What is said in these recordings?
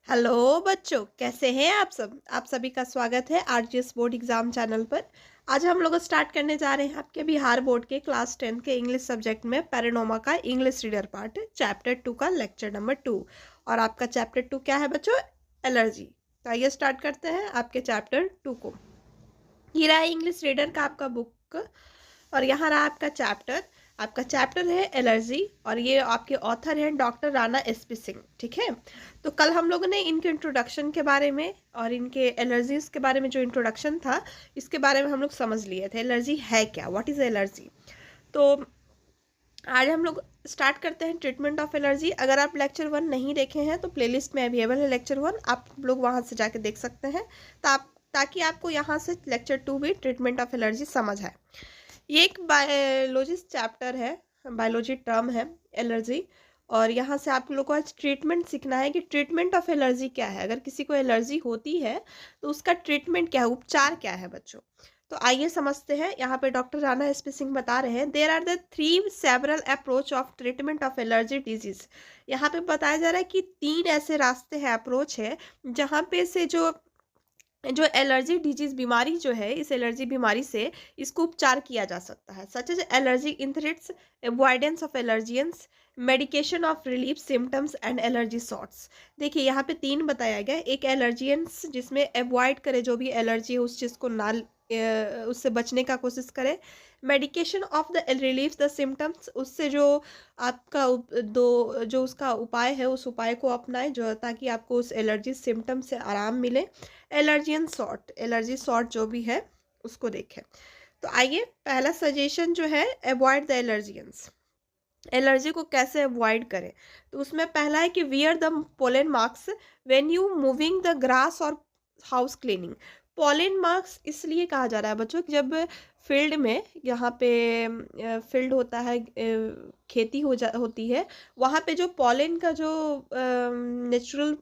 Hello बच्चों, कैसे हैं आप सब। आप सभी का स्वागत है आरजीएस बोर्ड एग्जाम चैनल पर। आज हम लोग स्टार्ट करने जा रहे हैं आपके बिहार बोर्ड के क्लास 10 के इंग्लिश सब्जेक्ट में पैरानोमा का इंग्लिश रीडर पार्ट चैप्टर 2 का लेक्चर नंबर 2। और आपका चैप्टर 2 क्या है बच्चों? एलर्जी। तो आइए स्टार्ट करते हैं आपके चैप्टर 2 को। ये रहा इंग्लिश रीडर का आपका बुक और यहाँ रहा आपका चैप्टर। आपका चैप्टर है एलर्जी और ये आपके ऑथर हैं डॉक्टर राणा एसपी सिंह। ठीक है, तो कल हम लोगों ने इनके इंट्रोडक्शन के बारे में और इनके एलर्जीज के बारे में जो इंट्रोडक्शन था इसके बारे में हम लोग समझ लिए थे। एलर्जी है क्या, व्हाट इज एलर्जी। तो आज हम लोग स्टार्ट करते हैं ट्रीटमेंट ऑफ एलर्जी। अगर आप लेक्चर 1 नहीं देखे हैं तो प्लेलिस्ट में अवेलेबल है लेक्चर 1, आप लोग वहाँ से जाके देख सकते हैं। ताकि आपको यहाँ से लेक्चर 2 भी ट्रीटमेंट ऑफ एलर्जी समझ आए। ये एक बायोलॉजी चैप्टर है, बायोलॉजी टर्म है एलर्जी। और यहाँ से आप लोग को आज ट्रीटमेंट सीखना है कि ट्रीटमेंट ऑफ एलर्जी क्या है। अगर किसी को एलर्जी होती है तो उसका ट्रीटमेंट क्या है, उपचार क्या है बच्चों। तो आइए समझते हैं। यहाँ पे डॉक्टर राणा एसपी सिंह बता रहे हैं there are the 3 several approach of treatment of allergy disease. यहाँ पे बताया जा रहा है कि 3 ऐसे रास्ते हैं, अप्रोच है, जहाँ पे से जो एलर्जी डिजीज बीमारी जो है, इस एलर्जी बीमारी से इसको उपचार किया जा सकता है। Such as allergy treatments, avoidance of allergens, medication of relief symptoms and allergy shots. देखिए यहाँ पे 3 बताया गया। एक एलर्जियंस जिसमें अवॉइड करे, जो भी एलर्जी है उस चीज़ को ना उससे बचने का कोशिश करे। Medication of the relief the symptoms, उससे जो आपका जो उसका उपाय है उस उपाय को अपनाएं जो ताकि आपको उस एलर्जी सिम्टम से आराम मिले। एलर्जियन सॉर्ट, एलर्जी सॉर्ट जो भी है उसको देखें। तो आइए पहला सजेशन जो है, अवॉइड द एलर्जियंस। एलर्जी को कैसे अवॉइड करें, तो उसमें पहला है कि wear the pollen mask when you moving the grass और हाउस क्लीनिंग। पोलन मास्क इसलिए कहा जा रहा है बच्चों, जब फील्ड में, यहाँ पे फील्ड होता है, खेती होती है, वहाँ पे जो पॉलन का जो नेचुरल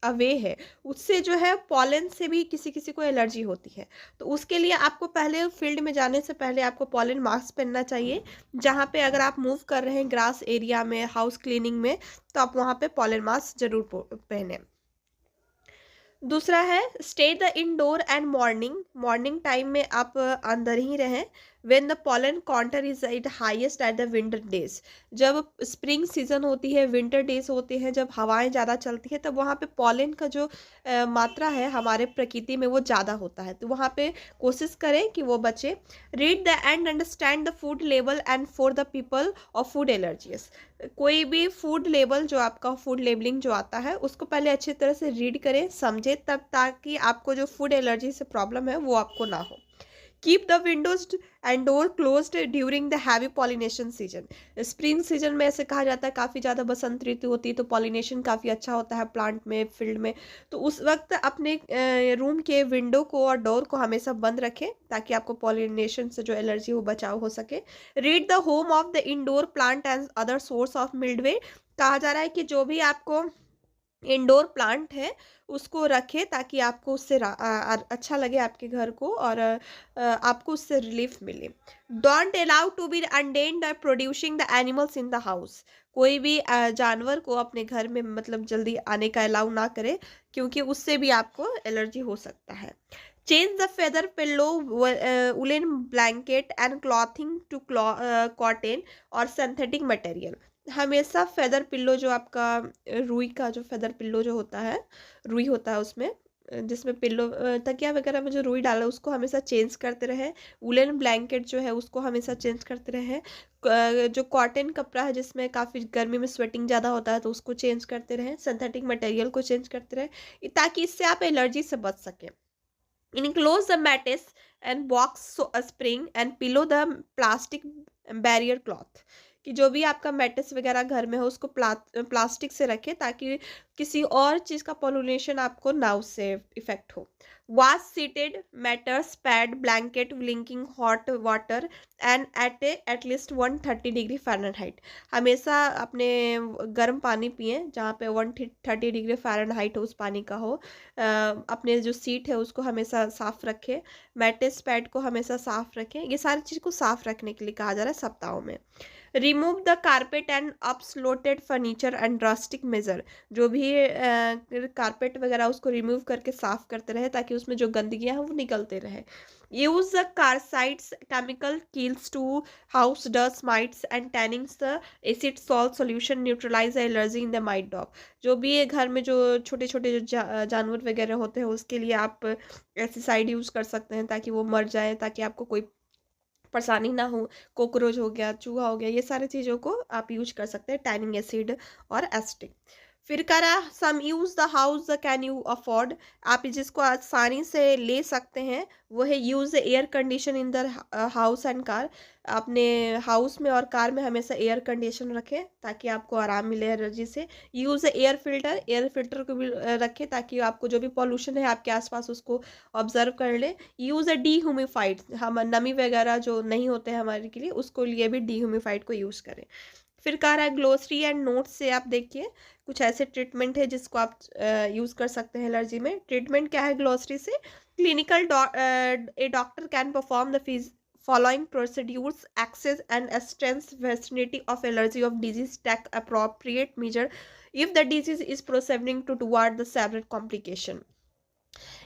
अवे है, उससे जो है पॉलन से भी किसी किसी को एलर्जी होती है। तो उसके लिए आपको पहले फील्ड में जाने से पहले आपको पॉलन मास्क पहनना चाहिए। जहाँ पे अगर आप मूव कर रहे हैं ग्रास एरिया में, हाउस क्लीनिंग में, तो आप वहाँ पे पॉलन मास्क जरूर पहने। दूसरा है stay the indoor and morning time में आप अंदर ही रहें। When the pollen counter is it highest at the winter days, जब स्प्रिंग सीजन होती है, विंटर डेज होते हैं, जब हवाएं ज़्यादा चलती है, तब वहाँ पे पॉलन का जो मात्रा है हमारे प्रकृति में वो ज़्यादा होता है। तो वहाँ पे कोशिश करें कि वो बचे। Read the end understand the food label and for the people of food allergies. कोई भी फूड लेबल जो आपका फूड लेबलिंग जो आता है उसको पहले अच्छी तरह से रीड करें, समझे तब, ताकि आपको जो फूड एलर्जी से प्रॉब्लम है वो आपको ना हो। Keep the Windows and door closed during the heavy pollination season. Spring season में ऐसे कहा जाता है काफ़ी ज़्यादा बसंत ऋतु होती है तो पॉलिनेशन काफ़ी अच्छा होता है प्लांट में, फील्ड में। तो उस वक्त अपने रूम के विंडो को और डोर को हमेशा बंद रखें ताकि आपको पॉलिनेशन से जो एलर्जी हो बचाव हो सके। Rid the home of the indoor plant and other source of mildew. कहा जा रहा है कि जो भी आपको इंडोर प्लांट है उसको रखें ताकि आपको उससे अच्छा लगे आपके घर को और आपको उससे रिलीफ मिले। Don't allow to be dander producing the animals in the house. कोई भी जानवर को अपने घर में मतलब जल्दी आने का अलाउ ना करे, क्योंकि उससे भी आपको एलर्जी हो सकता है। Change the feather pillow, woollen blanket and clothing to cotton और सिंथेटिक मटेरियल। हमेशा फेदर पिल्लो जो आपका रुई का जो फेदर पिल्लो जो होता है, रुई होता है उसमें, जिसमें पिल्लो तकिया वगैरह में जो रुई डाला उसको हमेशा चेंज करते रहे। वुलन ब्लैंकेट जो है उसको हमेशा चेंज करते रहे। जो कॉटन कपड़ा है जिसमें काफ़ी गर्मी में स्वेटिंग ज़्यादा होता है तो उसको चेंज करते रहें। सिंथेटिक मटेरियल को चेंज करते रहें ताकि इससे आप एलर्जी से बच सकें। Enclose the mattress and box spring and pillow the plastic barrier cloth। कि जो भी आपका मैट्रेस वगैरह घर में हो उसको प्लास्टिक से रखें ताकि किसी और चीज़ का पॉलिनेशन आपको ना उससे इफेक्ट हो। Wash seated matters pad blanket blinking hot water and at least 130 degree Fahrenheit. हमेशा अपने गर्म पानी पिए जहाँ पे 130 डिग्री फ़ारेनहाइट हो उस पानी का हो। अपने जो सीट है उसको हमेशा साफ़ रखें। मैट्रेस पैड को हमेशा साफ़ रखें। ये सारी चीज़ को साफ़ रखने के लिए कहा जा रहा है सप्ताहों में। Remove the carpet and upholstered furniture and drastic measure. जो भी भी कारपेट वगैरह उसको रिमूव करके साफ करते रहे ताकि उसमें जो गंदगियां हैं वो निकलते रहे। Use the acaricides chemical kills to house dust mites and tannins the acid salt solution neutralise allergy in the mite dog. जो भी है घर में जो छोटे छोटे जो जानवर वगैरह होते हैं उसके लिए आप एसिसाइड यूज कर सकते हैं ताकि वो मर जाए, ताकि आपको कोई परेशानी ना हो। कॉकरोच हो गया, चूहा हो गया, ये सारी चीज़ों को आप यूज कर सकते हैं, टैनिंग एसिड और एस्टिक। फिर करा some use the house the can you afford. आप जिसको आसानी से ले सकते हैं वो है use air condition in the house and car. अपने हाउस में और कार में हमेशा एयर कंडीशन रखें ताकि आपको आराम मिले एलर्जी से। Use air filter, air filter को भी रखें ताकि आपको जो भी पॉल्यूशन है आपके आसपास उसको ऑब्जर्व कर ले। यूज अ डीह्यूमिफाइड, हम नमी वगैरह जो नहीं होते हैं हमारे के लिए उसको लिए भी डीह्यूमिफाइड को यूज़ करें। फिर कह रहा है ग्लोसरी एंड नोट्स से आप देखिए कुछ ऐसे ट्रीटमेंट है जिसको आप यूज़ कर सकते हैं एलर्जी में। ट्रीटमेंट क्या है ग्लोसरी से? Clinical A doctor can perform the following procedures: access and extends vicinity of allergy of disease, take appropriate measure if the disease is proceeding toward the several complication।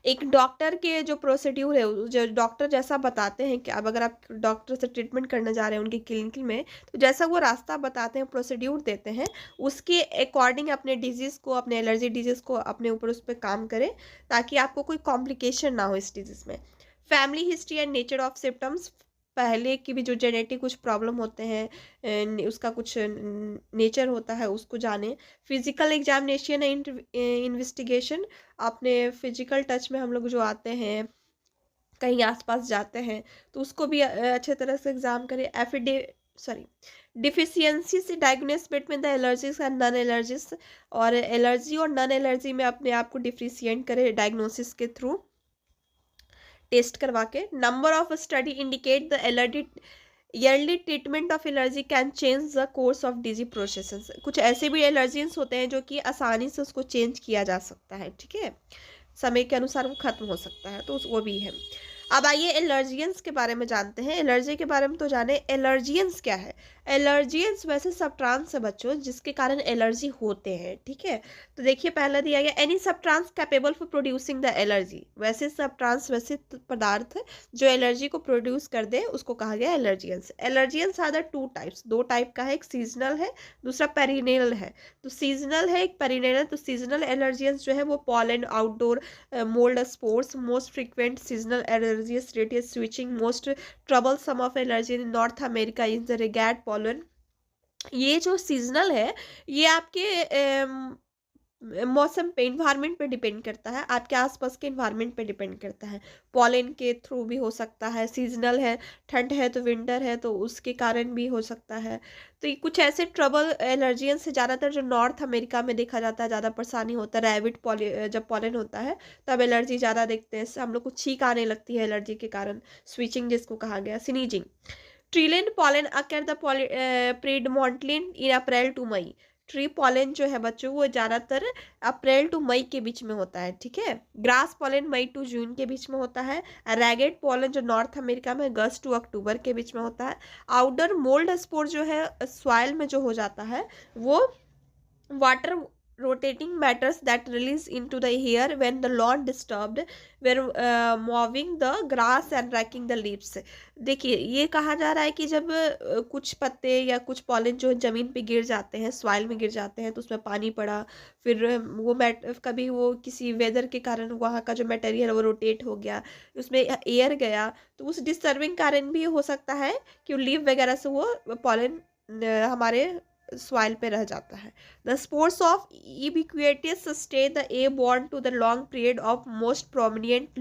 एक doctor के जो procedure है, जो doctor जैसा बताते हैं कि अब अगर आप डॉक्टर से ट्रीटमेंट करने जा रहे हैं उनके क्लिनिक में, तो जैसा वो रास्ता बताते हैं, प्रोसीड्यूर देते हैं, उसके अकॉर्डिंग अपने डिजीज़ को, अपने एलर्जी डिजीज़ को अपने ऊपर उस पर काम करें ताकि आपको कोई कॉम्प्लिकेशन ना हो इस डिजीज़ में। Family history and nature of symptoms, पहले की भी जो जेनेटिक कुछ प्रॉब्लम होते हैं उसका कुछ नेचर होता है उसको जाने। फिजिकल एग्जामिनेशन एंड इन्वेस्टिगेशन, अपने फिजिकल टच में हम लोग जो आते हैं कहीं आसपास जाते हैं तो उसको भी अच्छे तरह से एग्जाम करें। डिफिशियंसी से diagnose between the allergies and non allergies, और एलर्जी और नॉन एलर्जी में अपने आप को डिफ्रेंशिएट करें डायग्नोसिस के थ्रू, टेस्ट करवा के। Number of study indicate the allergy yearly treatment of allergy can change the course of disease process. कुछ ऐसे भी एलर्जीज होते हैं जो कि आसानी से उसको चेंज किया जा सकता है, ठीक है, समय के अनुसार वो खत्म हो सकता है, तो वो भी है। अब आइए एलर्जियंस के बारे में जानते हैं। एलर्जी के बारे में तो जाने, एलर्जियंस क्या है? एलर्जियंस वैसे सब्सटेंस है बच्चों जिसके कारण एलर्जी होते हैं, ठीक है। तो देखिए पहला दिया गया any substance capable for producing the allergy. वैसे सब्सटेंस, वैसे पदार्थ जो एलर्जी को प्रोड्यूस कर दे उसको कहा गया एलर्जियंस। एलर्जियंस आर द टू टाइप्स, दो टाइप का है, एक सीजनल है, दूसरा पेरिनेल है। तो सीजनल है, एक पेरिनेल है। तो सीजनल एलर्जियंस जो है वो pollen, outdoor mould spores, most frequent seasonal allergies radius switching, most troublesome of allergy in North America is the regard pollen। ये जो सीजनल है ये आपके मौसम पे, इन्वायरमेंट पे डिपेंड करता है, आपके आसपास के इन्वायरमेंट पे डिपेंड करता है। पॉलन के थ्रू भी हो सकता है, सीजनल है, ठंड है तो विंटर है तो उसके कारण भी हो सकता है। तो ये कुछ ऐसे ट्रबल एलर्जियन से ज़्यादातर जो नॉर्थ अमेरिका में देखा जाता है, ज़्यादा परेशानी होता है। रैबिट जब पॉलन होता है तब एलर्जी ज़्यादा देखते हैं, हम लोग को छींक आने लगती है एलर्जी के कारण, स्विचिंग जिसको कहा गया, sneezing. Trillion pollen occur the predominantly in April to May. Tree pollen जो है बच्चों वो ज़्यादातर अप्रैल टू मई के बीच में होता है, ठीक है। Grass pollen May to June के बीच में होता है। रैगेड पॉलन जो नॉर्थ अमेरिका में अगस्त टू अक्टूबर के बीच में होता है। आउटडोर मोल्ड स्पोर जो है सॉइल में जो हो जाता है वो water rotating matters that release into the air when the lawn disturbed were moving the grass and racking the leaves। देखिए ये कहा जा रहा है कि जब कुछ पत्ते या कुछ पॉलन जो ज़मीन पे गिर जाते हैं, सॉइल में गिर जाते हैं, तो उसमें पानी पड़ा, फिर वो कभी वो किसी वेदर के कारण वहाँ का जो मटेरियल वो रोटेट हो गया, उसमें एयर गया, तो उस डिस्टर्बिंग कारण भी हो सकता है कि लीफ वगैरह से वो पॉलन हमारे सॉइल पे रह जाता है। The spores of ubiquitous stay the airborne to the long period of most prominent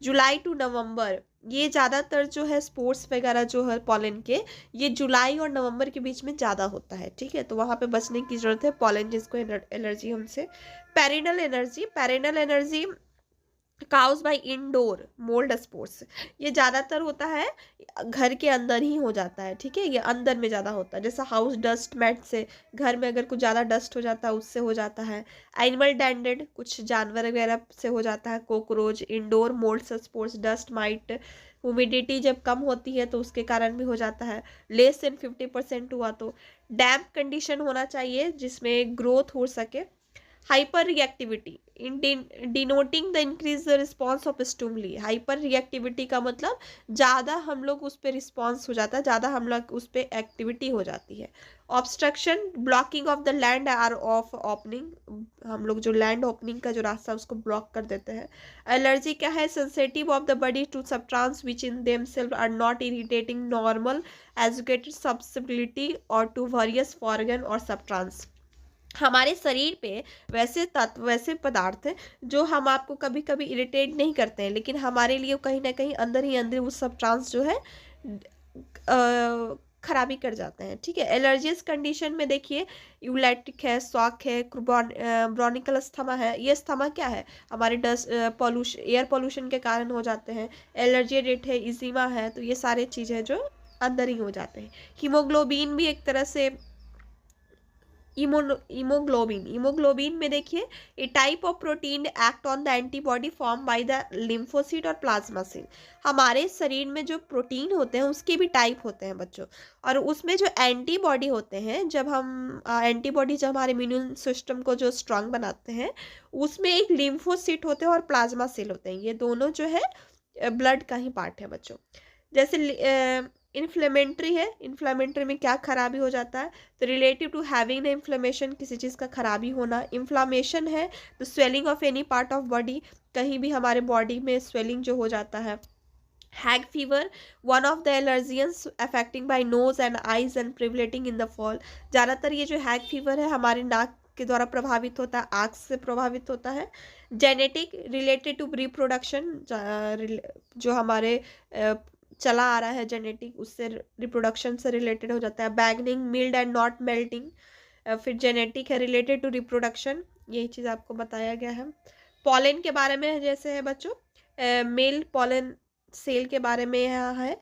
July to November. ये ज़्यादातर जो है स्पोर्ट्स वगैरह जो है पॉलन के, ये जुलाई और नवंबर के बीच में ज़्यादा होता है, ठीक है। तो वहाँ पे बचने की ज़रूरत है पॉलन जिसको एलर्जी हमसे। Perennial allergy cause by indoor mould spores, ये ज़्यादातर होता है घर के अंदर ही हो जाता है, ठीक है, ये अंदर में ज़्यादा होता है। जैसा हाउस डस्ट मैट से, घर में अगर कुछ ज़्यादा डस्ट हो जाता है उससे हो जाता है। एनिमल डेंडेड, कुछ जानवर वगैरह से हो जाता है। Cockroach, indoor mould sports, dust might, humidity जब कम होती है तो उसके कारण भी हो जाता है। लेस देन 50% हुआ तो। डैम्प कंडीशन होना चाहिए जिसमें ग्रोथ हो सके। Hyper reactivity in denoting the increase the response of stimuli. Hyper reactivity का मतलब ज़्यादा हम लोग उस पर रिस्पॉन्स हो जाता है, ज़्यादा हम लोग उस पर एक्टिविटी हो जाती है। Obstruction blocking of the land or of opening, हम लोग जो लैंड ओपनिंग का जो रास्ता है उसको ब्लॉक कर देते हैं। एलर्जी क्या है? Sensitive of the body to substance which in themselves are not irritating normal educated susceptibility और टू वेरियस फॉर्गन और सबस्टेंस। हमारे शरीर पे वैसे तत्व, वैसे पदार्थ हैं जो हम आपको कभी कभी इरिटेट नहीं करते हैं, लेकिन हमारे लिए कहीं ना कहीं अंदर ही अंदर वो सब ट्रांस जो है खराबी कर जाते हैं। ठीक है, एलर्जियस कंडीशन में देखिए यूलैटिक है, स्वाक है, ब्रोनिकल अस्थमा है। ये अस्थमा क्या है? हमारे डस्ट पॉल्यूशन, एयर पॉल्यूशन के कारण हो जाते हैं। एलर्जी रेट है, इजिमा है, तो ये सारे चीज़ें जो अंदर ही हो जाते हैं। हीमोग्लोबिन भी एक तरह से हीमोग्लोबिन में देखिए a type of protein act on the antibody form by the lymphocyte और प्लाज्मा सेल। हमारे शरीर में जो प्रोटीन होते हैं उसके भी टाइप होते हैं बच्चों, और उसमें जो एंटीबॉडी होते हैं, जब हम एंटीबॉडी जब हमारे इम्यून सिस्टम को जो स्ट्रांग बनाते हैं, उसमें एक लिम्फोसाइट होते हैं और प्लाज्मा सेल होते हैं। ये दोनों जो है ब्लड का ही पार्ट है बच्चों। जैसे इन्फ्लेमेंट्री है, इन्फ्लेमेंट्री में क्या खराबी हो जाता है? तो relative to having the inflammation, किसी चीज़ का खराबी होना। इन्फ्लामेशन है तो swelling of any part of body, कहीं भी हमारे बॉडी में स्वेलिंग जो हो जाता है। Hay fever one of the allergens affecting by nose and eyes and prevailing in the fall. ज़्यादातर ये जो हैग फीवर है हमारे नाक के द्वारा प्रभावित होता है, आँख से प्रभावित होता है। जेनेटिक रिलेटेड टू रिप्रोडक्शन, जो हमारे चला आ रहा है जेनेटिक, उससे रिप्रोडक्शन से रिलेटेड हो जाता है। Beginning mild and not melting, फिर जेनेटिक है रिलेटेड टू रिप्रोडक्शन, यही चीज़ आपको बताया गया है। पॉलन के बारे में जैसे है बच्चों, मेल पॉलन सेल के बारे में यहाँ है।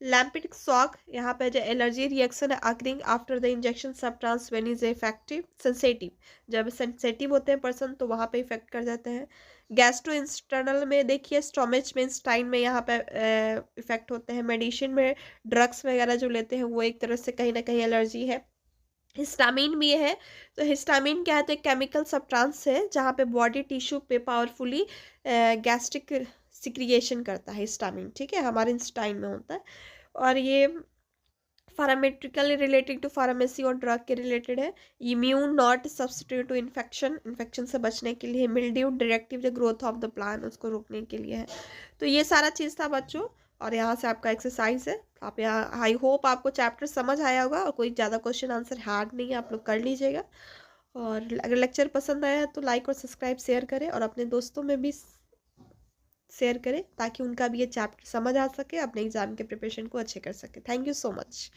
लैम्पिक शॉक, यहाँ पे जो एलर्जी रिएक्शन है occurring after the injection substance when is effective sensitive, जब सेंसिटिव होते हैं पर्सन तो वहाँ पे इफेक्ट कर जाते हैं। गैस्ट्रो इंस्टर्नल में देखिए स्टोमच में, इंस्टाइन में यहाँ पे इफेक्ट होते हैं। मेडिसिन में ड्रग्स वगैरह जो लेते हैं वो एक तरह से कहीं ना कहीं एलर्जी है। हिस्टामिन भी है, तो हिस्टामिन क्या है? तो एक केमिकल सब्सटेंस है जहाँ पे बॉडी टिश्यू पे पावरफुली गैस्ट्रिक सिक्रिएशन करता है हिस्टामिन। ठीक है, हमारे इंस्टाइन में होता है। और ये फार्मामेट्रिकली रिलेटेड टू फार्मेसी और ड्रग के रिलेटेड है। Immune not substitute to infection, infection से बचने के लिए। Mildew directive the growth of the plant, उसको रोकने के लिए है। तो ये सारा चीज़ था बच्चों, और यहाँ से आपका एक्सरसाइज है। आप यहाँ, आई होप आपको चैप्टर समझ आया होगा और कोई ज़्यादा क्वेश्चन आंसर हार्ड नहीं है, आप लोग कर लीजिएगा। और अगर लेक्चर पसंद आया तो लाइक और सब्सक्राइब शेयर करें, और अपने दोस्तों में भी शेयर करें ताकि उनका भी ये चैप्टर समझ आ सके, अपने एग्जाम के प्रिपरेशन को अच्छे कर सके। Thank you so much.